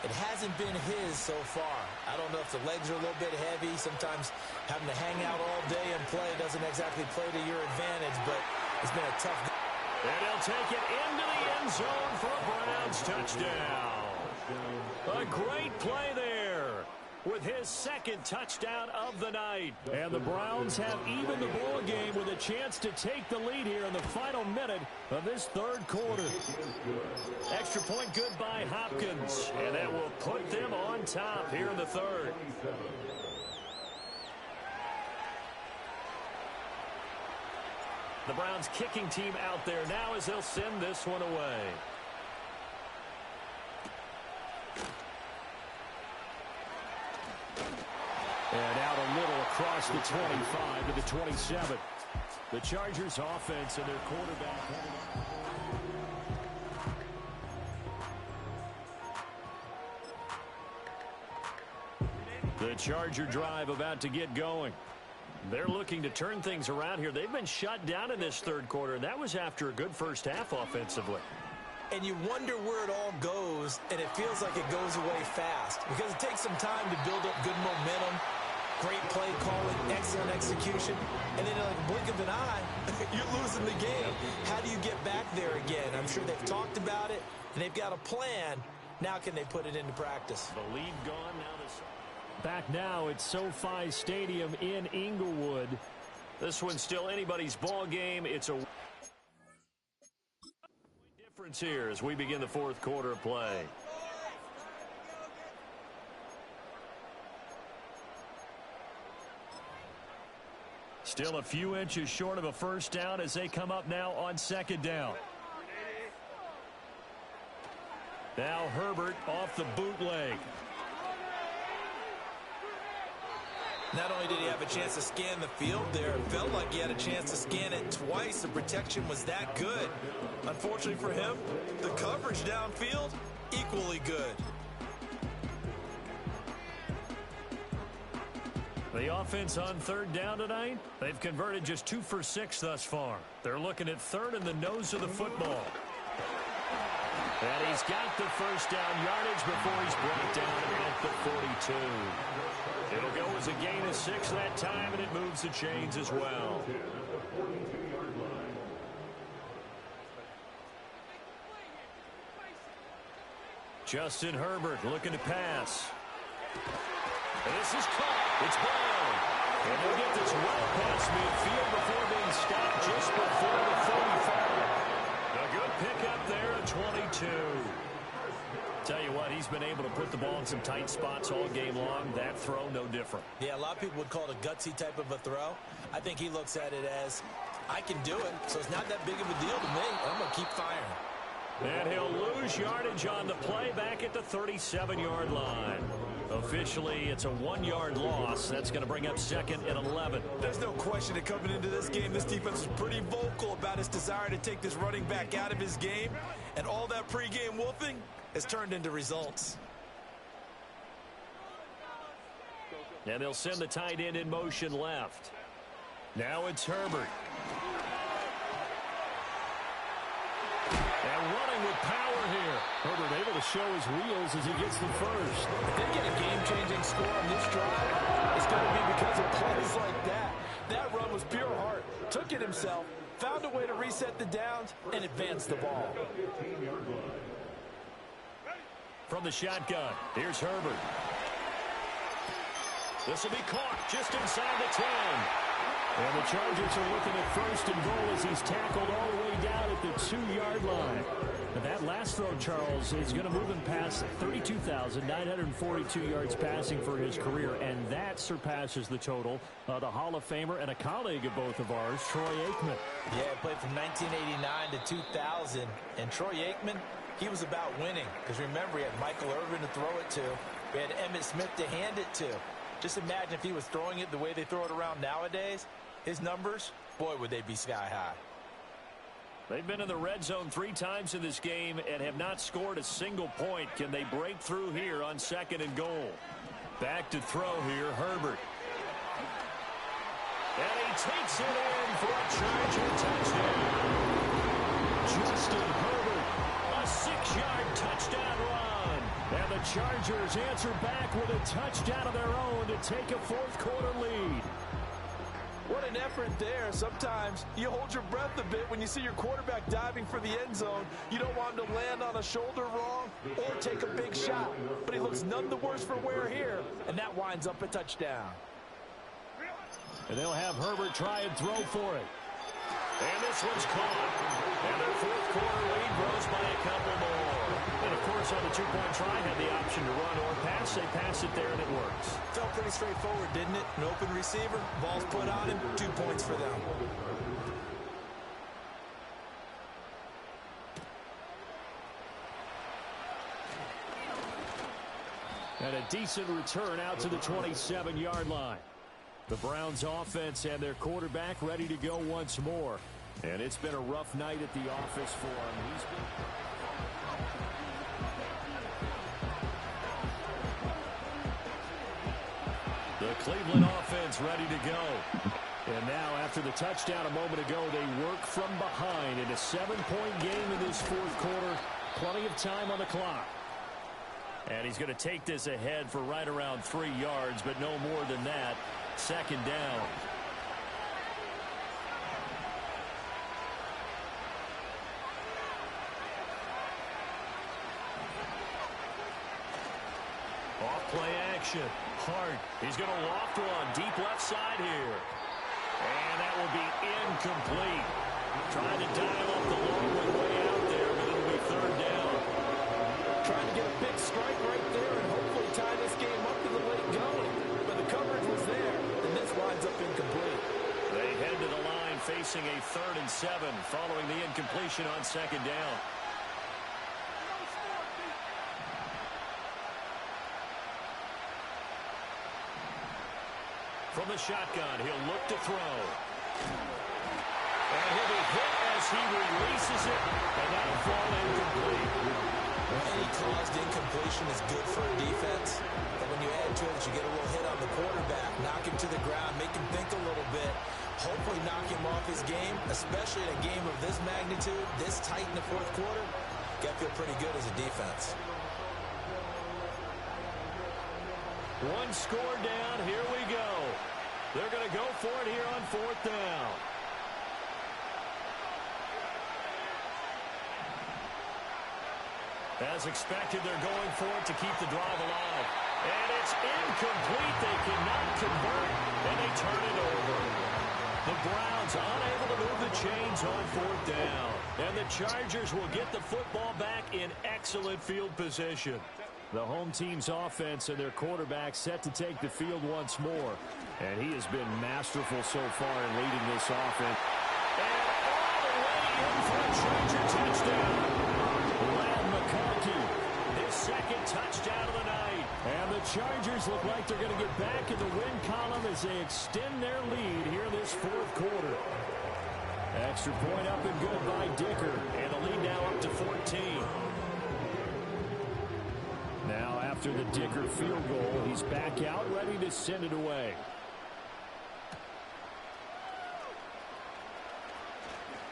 It hasn't been his so far. I don't know if the legs are a little bit heavy. Sometimes having to hang out all day and play doesn't exactly play to your advantage, but it's been a tough game. And he'll take it into the end zone for a Browns touchdown. A great play there with his second touchdown of the night. And the Browns have even the ball game with a chance to take the lead here in the final minute of this third quarter. Extra point good by Hopkins, and that will put them on top here in the third. The Browns kicking team out there now as they'll send this one away. And out a little across the 25 to the 27. The Chargers offense and their quarterback. The Charger drive about to get going. They're looking to turn things around here. They've been shut down in this third quarter, and that was after a good first half offensively. And you wonder where it all goes, and it feels like it goes away fast because it takes some time to build up good momentum, great play calling, excellent execution, and then in like a blink of an eye, you're losing the game. How do you get back there again? I'm sure they've talked about it, and they've got a plan. Now can they put it into practice? The lead gone, now this. Back now at SoFi Stadium in Inglewood. This one's still anybody's ball game. It's a difference here as we begin the fourth quarter of play. Still a few inches short of a first down as they come up now on second down. Now Herbert off the bootleg. Not only did he have a chance to scan the field there, it felt like he had a chance to scan it twice. The protection was that good. Unfortunately for him, the coverage downfield, equally good. The offense on third down tonight, they've converted just 2 for 6 thus far. They're looking at third in the nose of the football. And he's got the first down yardage before he's brought down at the 42. It'll go as a gain of 6 that time, and it moves the chains as well. Justin Herbert looking to pass. And this is caught. It's blown. And they'll get this well past midfield before being stopped just before the 35. A good pickup there at 22. Tell you what, he's been able to put the ball in some tight spots all game long. That throw, no different. Yeah, a lot of people would call it a gutsy type of a throw. I think he looks at it as, I can do it, so it's not that big of a deal to me. I'm going to keep firing. And he'll lose yardage on the play back at the 37-yard line. Officially, it's a 1-yard loss. That's going to bring up second and 11. There's no question that coming into this game, this defense was pretty vocal about its desire to take this running back out of his game. And all that pregame wolfing has turned into results. And they'll send the tight end in motion left. Now it's Herbert. And running with power here. Herbert able to show his wheels as he gets the first. If they get a game-changing score on this drive, it's going to be because of plays like that. That run was pure heart. Took it himself, found a way to reset the downs, and advance the ball. From the shotgun, here's Herbert. This will be caught just inside the 10. And the Chargers are looking at first and goal as he's tackled all the way down at the 2-yard line. And that last throw, Charles, is going to move him past 32,942 yards passing for his career, and that surpasses the total of the Hall of Famer and a colleague of both of ours, Troy Aikman. Yeah, he played from 1989 to 2000, and Troy Aikman, he was about winning. Because remember, he had Michael Irvin to throw it to. We had Emmitt Smith to hand it to. Just imagine if he was throwing it the way they throw it around nowadays. His numbers, boy, would they be sky high. They've been in the red zone 3 times in this game and have not scored a single point. Can they break through here on second and goal? Back to throw here, Herbert. takes it in for a Charger touchdown. Justin Herbert, a 6-yard touchdown run. And the Chargers answer back with a touchdown of their own to take a fourth-quarter lead. What an effort there. Sometimes you hold your breath a bit when you see your quarterback diving for the end zone. You don't want him to land on a shoulder wrong or take a big shot. But he looks none the worse for wear here, and that winds up a touchdown. And they'll have Herbert try and throw for it. And this one's caught. And their fourth-quarter lead grows by a couple more. And, of course, on the two-point try, had the option to run or pass. They pass it there, and it works. Felt pretty straightforward, didn't it? An open receiver, ball's put on him, 2 points for them. And a decent return out to the 27-yard line. The Browns offense and their quarterback ready to go once more. And it's been a rough night at the office for him. The Cleveland offense ready to go. And now, after the touchdown a moment ago, they work from behind in a 7-point game in this fourth quarter. Plenty of time on the clock. And he's going to take this ahead for right around 3 yards, but no more than that. Second down. Off-play action. Hart. He's going to loft one deep left side here. And that will be incomplete. Trying to dial up the long one way out there, but it'll be third down. Trying to get a big strike right there and hopefully tie this game up in the late going. But the coverage was there, and this winds up incomplete. They head to the line facing a 3rd and 7 following the incompletion on second down. From the shotgun, he'll look to throw. And he'll be hit as he releases it, and that'll fall incomplete. Any caused incompletion is good for a defense. But when you add to it, you get a little hit on the quarterback, knock him to the ground, make him think a little bit, hopefully knock him off his game, especially in a game of this magnitude, this tight in the fourth quarter. Got to feel pretty good as a defense. One score down. Here we go. They're going to go for it here on 4th down. As expected, they're going for it to keep the drive alive. And it's incomplete. They cannot convert, and they turn it over. The Browns unable to move the chains on 4th down. And the Chargers will get the football back in excellent field position. The home team's offense and their quarterback set to take the field once more. And he has been masterful so far in leading this offense. And all the way in for a Charger touchdown. McConkey, his second touchdown of the night. And the Chargers look like they're going to get back in the win column as they extend their lead here in this fourth quarter. Extra point up and good by Dicker. And the lead now up to 14. Now after the Dicker field goal, he's back out ready to send it away.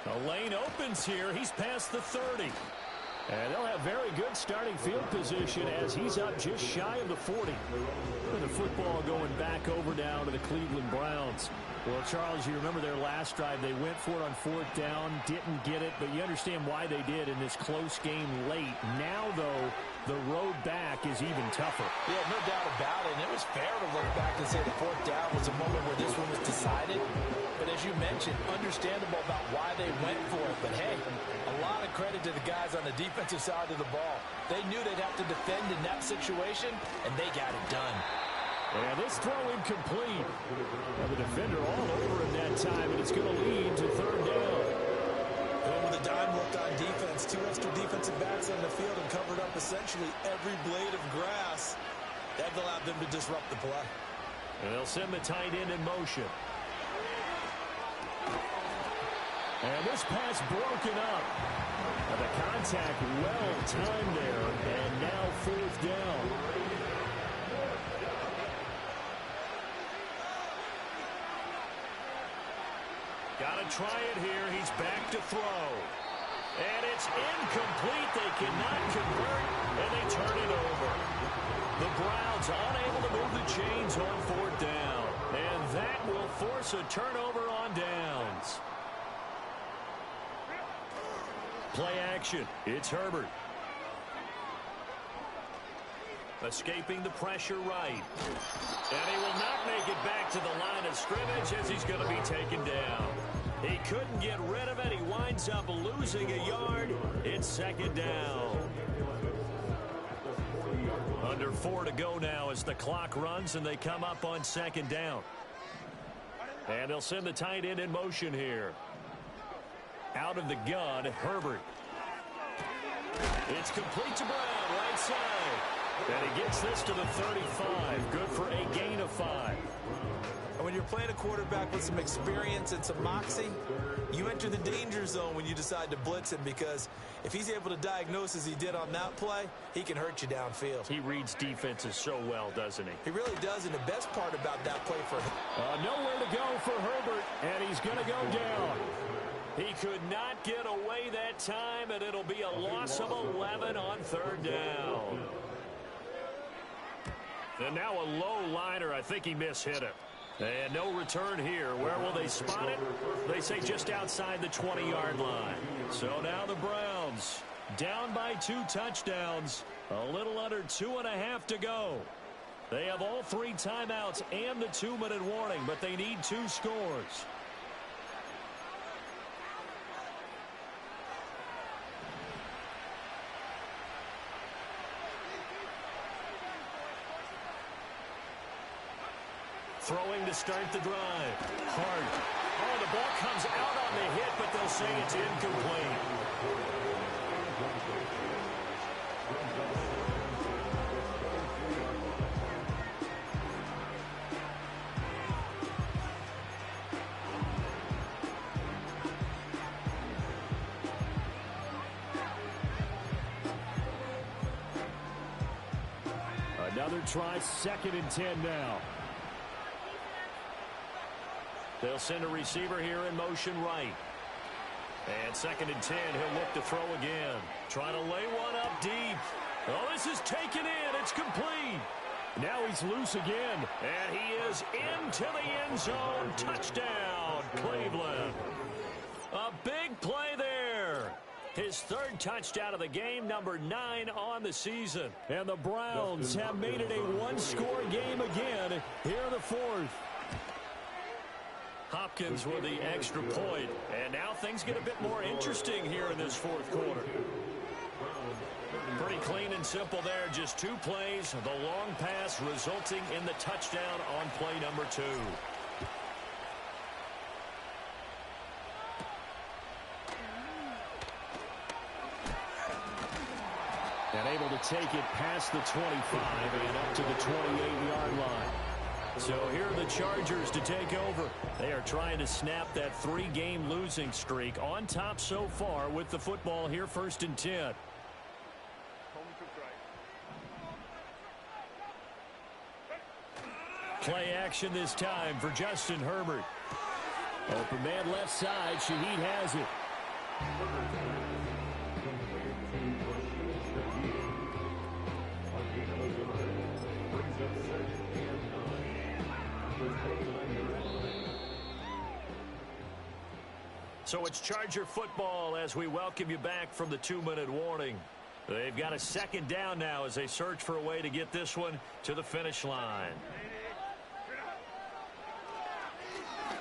The lane opens here. He's past the 30. And they'll have very good starting field position as he's up just shy of the 40. And the football going back over down to the Cleveland Browns. Well, Charles, you remember their last drive. They went for it on 4th down, didn't get it, but you understand why they did in this close game late. Now, though, the road back is even tougher. Yeah, no doubt about it. And it was fair to look back and say the 4th down was a moment where this one was decided. But as you mentioned, understandable about why they went for it. But, hey, a lot of credit to the guys on the defensive side of the ball. They knew they'd have to defend in that situation, and they got it done. And this throw incomplete. And the defender all over him that time, and it's going to lead to 3rd down. And with a dime look on defense, 2 extra defensive backs on the field and covered up essentially every blade of grass. That allowed them to disrupt the play. And they'll send the tight end in motion. And this pass broken up. And the contact well timed there. And now 4th down. Got to try it here. He's back to throw. And it's incomplete. They cannot convert, and they turn it over. The Browns unable to move the chains on fourth down. And that will force a turnover on downs. Play action. It's Herbert. Escaping the pressure right. And he will not make it back to the line of scrimmage as he's going to be taken down. He couldn't get rid of it. He winds up losing a yard. It's second down. Under 4 to go now as the clock runs and they come up on second down. And they'll send the tight end in motion here. Out of the gun, Herbert. It's complete to Brown, right side. And he gets this to the 35. Good for a gain of 5. And when you're playing a quarterback with some experience and some moxie, you enter the danger zone when you decide to blitz him, because if he's able to diagnose as he did on that play, he can hurt you downfield. He reads defenses so well, doesn't he? He really does, and the best part about that play for him. Nowhere to go for Herbert, and he's going to go down. He could not get away that time, and it'll be a loss of 11 on third down. And now a low liner. I think he mishit it. And no return here. Where will they spot it? They say just outside the 20-yard line. So now the Browns down by 2 touchdowns. A little under 2.5 to go. They have all 3 timeouts and the 2-minute warning, but they need 2 scores. Throwing to start the drive. Hard. Oh, the ball comes out on the hit, but they'll say it's incomplete. Another try, 2nd and 10 now. They'll send a receiver here in motion right. And 2nd and 10, he'll look to throw again. Trying to lay one up deep. Oh, this is taken in. It's complete. Now he's loose again. And he is into the end zone. Touchdown, Cleveland. A big play there. His 3rd touchdown of the game, number 9 on the season. And the Browns have made it a 1-score game again here in the 4th. Hopkins with the extra point. And now things get a bit more interesting here in this 4th quarter. Pretty clean and simple there. Just 2 plays. The long pass resulting in the touchdown on play number 2. And able to take it past the 25 and up to the 28-yard line. So here are the Chargers to take over. They are trying to snap that 3-game losing streak, on top so far with the football here, 1st and 10. Play action this time for Justin Herbert. Open man left side. Shaheed has it. So it's Charger football as we welcome you back from the 2-minute warning. They've got a 2nd down now as they search for a way to get this one to the finish line.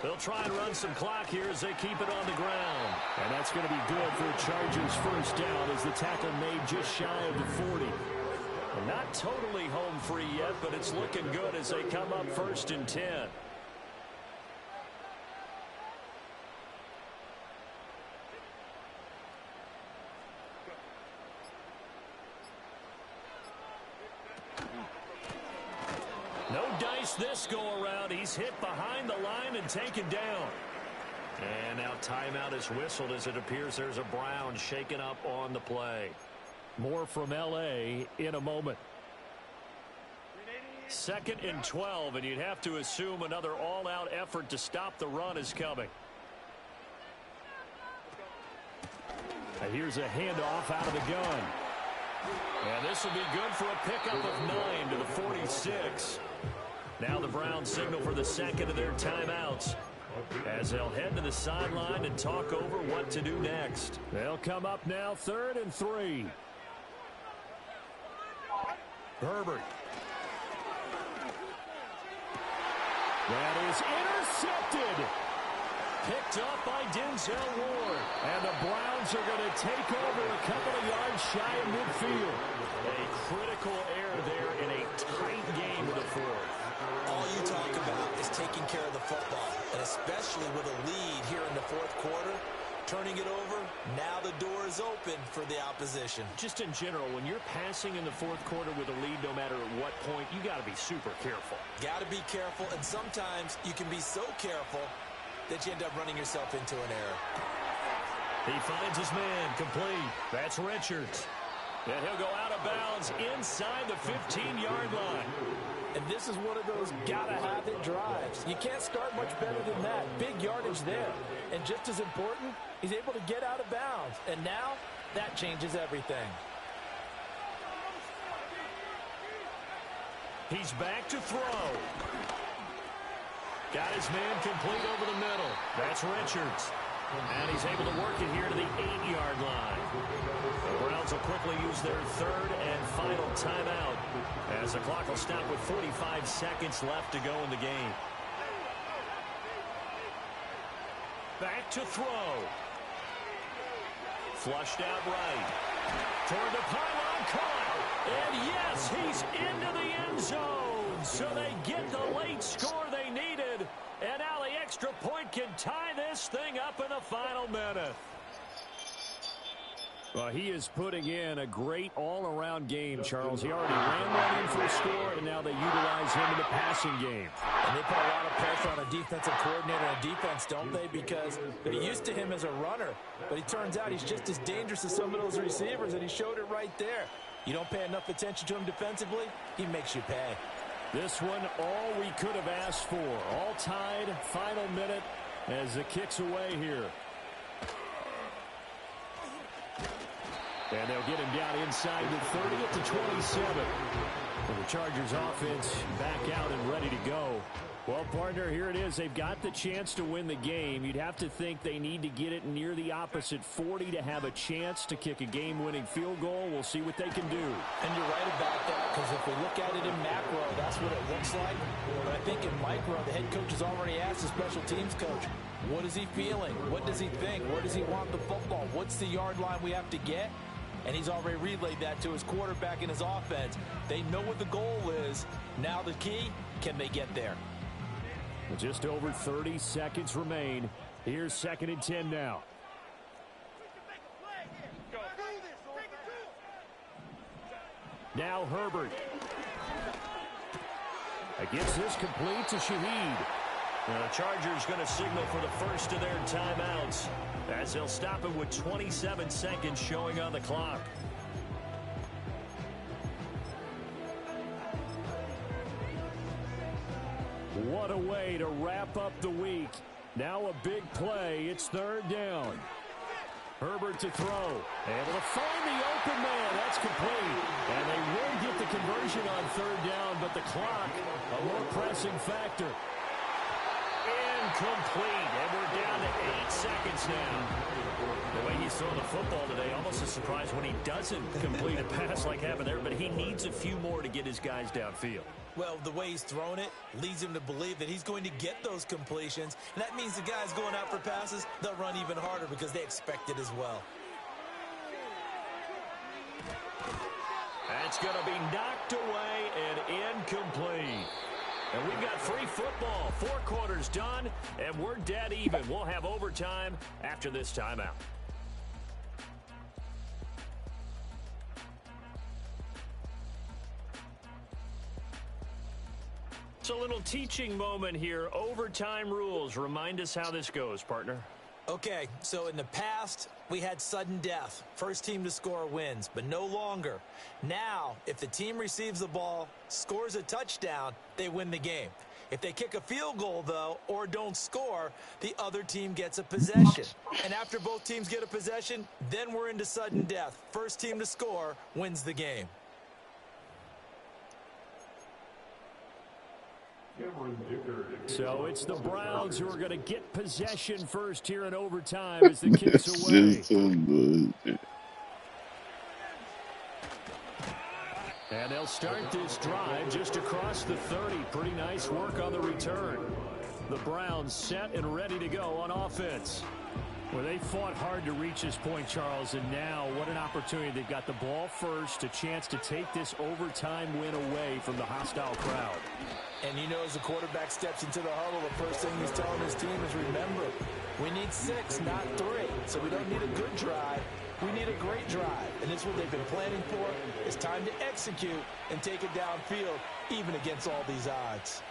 They'll try and run some clock here as they keep it on the ground. And that's going to be good for a Chargers 1st down as the tackle made just shy of the 40. Well, not totally home free yet, but it's looking good as they come up 1st and 10. No dice this go-around. He's hit behind the line and taken down. And now timeout is whistled as it appears there's a Brown shaken up on the play. More from L.A. in a moment. 2nd and 12, and you'd have to assume another all-out effort to stop the run is coming. Here's a handoff out of the gun. And this will be good for a pickup of 9 to the 46. Now the Browns signal for the second of their timeouts, as they'll head to the sideline and talk over what to do next. They'll come up now 3rd and 3. Herbert. That is intercepted. Picked up by Denzel Ward. And the Browns are going to take over a couple of yards shy of midfield. A critical error there in a tight game of the fourth. All you talk about is taking care of the football, and especially with a lead here in the fourth quarter, turning it over, now the door is open for the opposition. Just in general, when you're passing in the fourth quarter with a lead, no matter at what point, you got to be super careful. Got to be careful, and sometimes you can be so careful that you end up running yourself into an error. He finds his man, complete. That's Richards. And he'll go out of bounds inside the 15-yard line. And this is one of those gotta-have-it drives. You can't start much better than that. Big yardage there. And just as important, he's able to get out of bounds. And now, that changes everything. He's back to throw. Got his man complete over the middle. That's Richards. And he's able to work it here to the 8-yard line. The Browns will quickly use their 3rd and final timeout, as the clock will stop with 45 seconds left to go in the game. Back to throw. Flushed out right. Toward the pylon, caught. And yes, he's into the end zone. So they get the late score they needed. And now the extra point can tie this thing up in the final minute. Well, he is putting in a great all-around game, Charles. He already ran one in for a score, and now they utilize him in the passing game. And they put a lot of pressure on a defensive coordinator and defense, don't they? Because they're used to him as a runner. But it turns out he's just as dangerous as some of those receivers, and he showed it right there. You don't pay enough attention to him defensively, he makes you pay. This one, all we could have asked for. All tied, final minute, as the kick's away here. And they'll get him down inside the 30 at the 27. And the Chargers offense back out and ready to go. Well, partner, here it is. They've got the chance to win the game. You'd have to think they need to get it near the opposite 40 to have a chance to kick a game-winning field goal. We'll see what they can do. And you're right about that, because if we look at it in macro, that's what it looks like. But I think in micro, the head coach has already asked the special teams coach, what is he feeling? What does he think? Where does he want the football? What's the yard line we have to get? And he's already relayed that to his quarterback and his offense. They know what the goal is. Now the key, can they get there? Just over 30 seconds remain. Here's 2nd and 10 now. Now Herbert. Gets this complete to Shaheed. The Chargers going to signal for the first of their timeouts, as they'll stop it with 27 seconds showing on the clock. What a way to wrap up the week. Now a big play. It's 3rd down. Herbert to throw. Able to find the open man. That's complete. And they will get the conversion on 3rd down, but the clock, a more pressing factor. Incomplete. And we're down to 8 seconds now. The way he's throwing the football today, almost a surprise when he doesn't complete a pass like happened there, but he needs a few more to get his guys downfield. Well, the way he's thrown it leads him to believe that he's going to get those completions. And that means the guys going out for passes, they'll run even harder because they expect it as well. That's going to be knocked away and incomplete. And we've got free football. 4 quarters done, and we're dead even. We'll have overtime after this timeout. It's a little teaching moment here. Overtime rules. Remind us how this goes, partner. Okay, so in the past, we had sudden death. First team to score wins, but no longer. Now, if the team receives the ball, scores a touchdown, they win the game. If they kick a field goal, though, or don't score, the other team gets a possession. And after both teams get a possession, then we're into sudden death. First team to score wins the game. So it's the Browns who are going to get possession first here in overtime as the kick's away. And they'll start this drive just across the 30. Pretty nice work on the return. The Browns set and ready to go on offense. Well, they fought hard to reach this point, Charles, and now what an opportunity. They've got the ball first, a chance to take this overtime win away from the hostile crowd. And you know, as the quarterback steps into the huddle, the first thing he's telling his team is, remember, we need 6, not 3. So we don't need a good drive. We need a great drive. And this is what they've been planning for. It's time to execute and take it downfield, even against all these odds.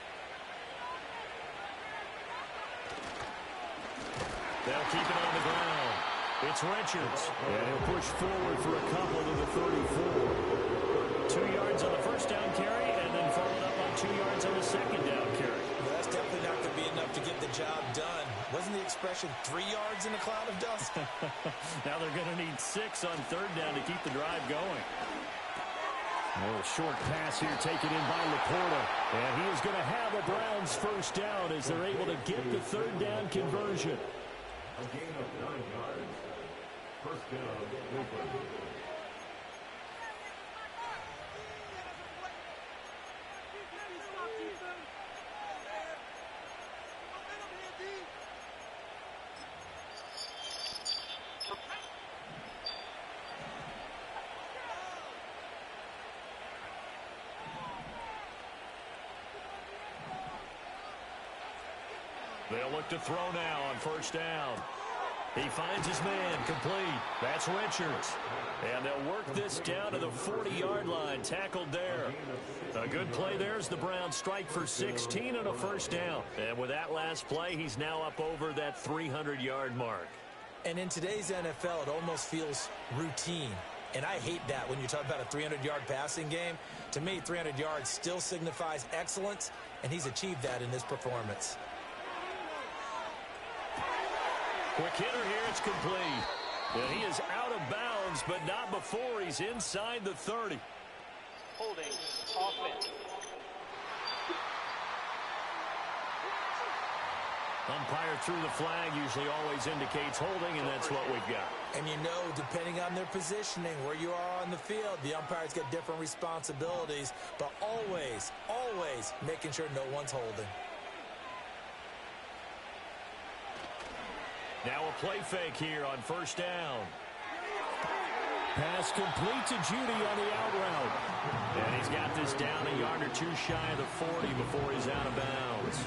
They'll keep it on the ground. It's Richards. And he'll push forward for a couple to the 34. 2 yards on the first down carry, and then followed up on 2 yards on the second down carry. Well, that's definitely not going to be enough to get the job done. Wasn't the expression 3 yards in a cloud of dust? Now they're going to need 6 on third down to keep the drive going. A little short pass here taken in by Laporta. And he is going to have a Browns first down as they're able to get the third down conversion. A gain of 9 yards. First down, Cleveland. They'll look to throw now on first down. He finds his man, complete. That's Richards. And they'll work this down to the 40-yard line, tackled there. A good play there as the Browns strike for 16 and a first down. And with that last play, he's now up over that 300-yard mark. And in today's NFL, it almost feels routine. And I hate that when you talk about a 300-yard passing game. To me, 300 yards still signifies excellence, and he's achieved that in this performance. Quick hitter here, it's complete. And he is out of bounds, but not before he's inside the 30. Holding offense. Umpire threw the flag, usually always indicates holding, and that's what we've got. And you know, depending on their positioning, where you are on the field, the umpire's got different responsibilities, but always, always making sure no one's holding. Now a play fake here on first down. Pass complete to Judy on the out route. And he's got this down a yard or two shy of the 40 before he's out of bounds.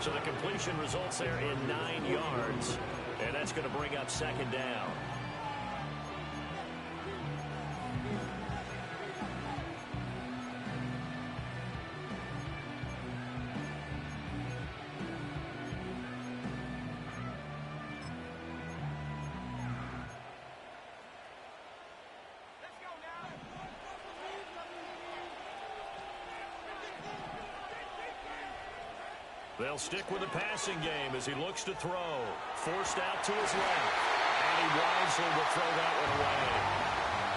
So the completion results there in 9 yards. And that's going to bring up second down. They'll stick with the passing game as he looks to throw. Forced out to his left. And he wisely will throw that one away.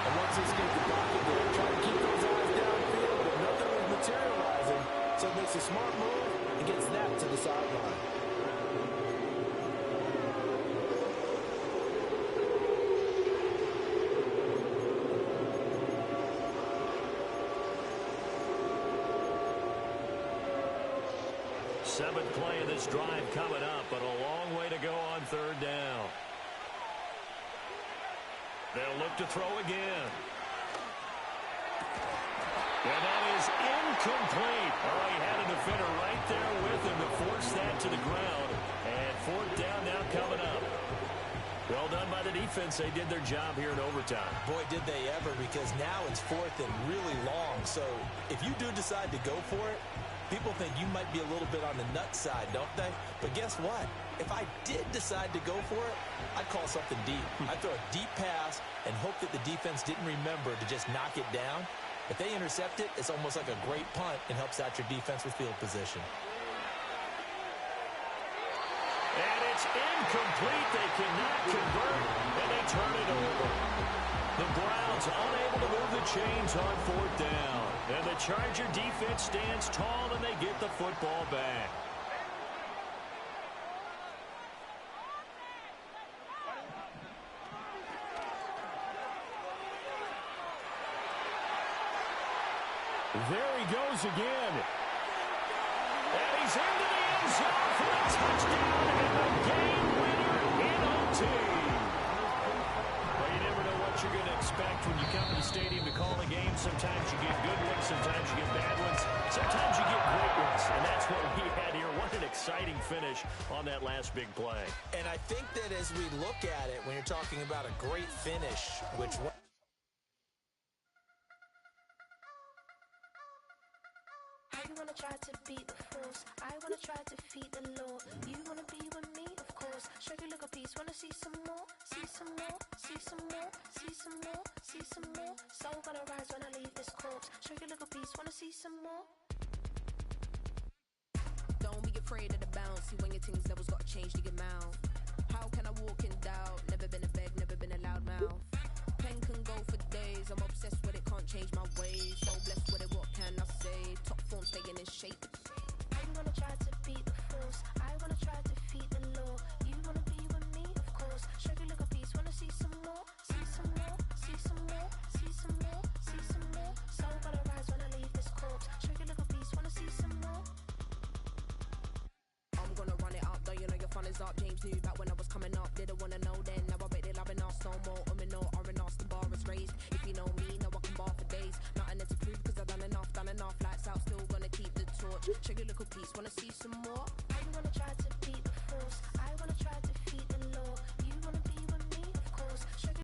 And once he escaped the pocket, they're trying to keep those eyes downfield, but nothing was materializing. So it makes a smart move and gets that to the sideline. Seventh play of this drive coming up, but a long way to go on third down. They'll look to throw again. And that is incomplete. Oh, he had a defender right there with him to force that to the ground. And fourth down now coming up. Well done by the defense. They did their job here in overtime. Boy, did they ever, because now it's fourth and really long. So if you do decide to go for it, people think you might be a little bit on the nut side, don't they? But guess what? If I did decide to go for it, I'd call something deep. I'd throw a deep pass and hope that the defense didn't remember to just knock it down. If they intercept it, it's almost like a great punt and helps out your defense with field position. incomplete. They cannot convert, and they turn it over. The Browns unable to move the chains on fourth down. And the Charger defense stands tall, and they get the football back. There he goes again. And he's into the end zone for a touchdown and the game winner in OT. Well, you never know what you're going to expect when you come to the stadium to call a game. Sometimes you get good ones, sometimes you get bad ones, sometimes you get great ones. And that's what we had here. What an exciting finish on that last big play. And I think that as we look at it, when you're talking about a great finish, which one... I wanna try to beat the force. I wanna try to defeat the law. You wanna be with me, of course. Show you a little piece. Wanna see some more? See some more? See some more? See some more? See some more? Soul gonna rise when I leave this corpse. Show you a little piece. Wanna see some more? Don't be afraid of the bounce. See when your things levels gotta change to your mouth. How can I walk in doubt? Never been a beg, never been a loud mouth. Pen can go for days. I'm obsessed with it, can't change my ways. So blessed with it, what can I say? Top form staying in shape. I wanna try to beat the force. I wanna try to defeat the law. You wanna be with me, of course. Show you a little piece. Wanna see some more? See some more? See some more? See some more? See some more? Soul gonna rise when I leave this corpse. Show you a little piece. Wanna see some more? I'm gonna run it up, though you know your fun is up. James knew back when I was coming up, didn't wanna know then. Now I bet they're loving us no more. No R&R's, the bar is raised. If you know me, now I can bar for days. Nothing there to prove, cause I've done enough. Lights out, still gonna keep the torch. Check your little piece, wanna see some more?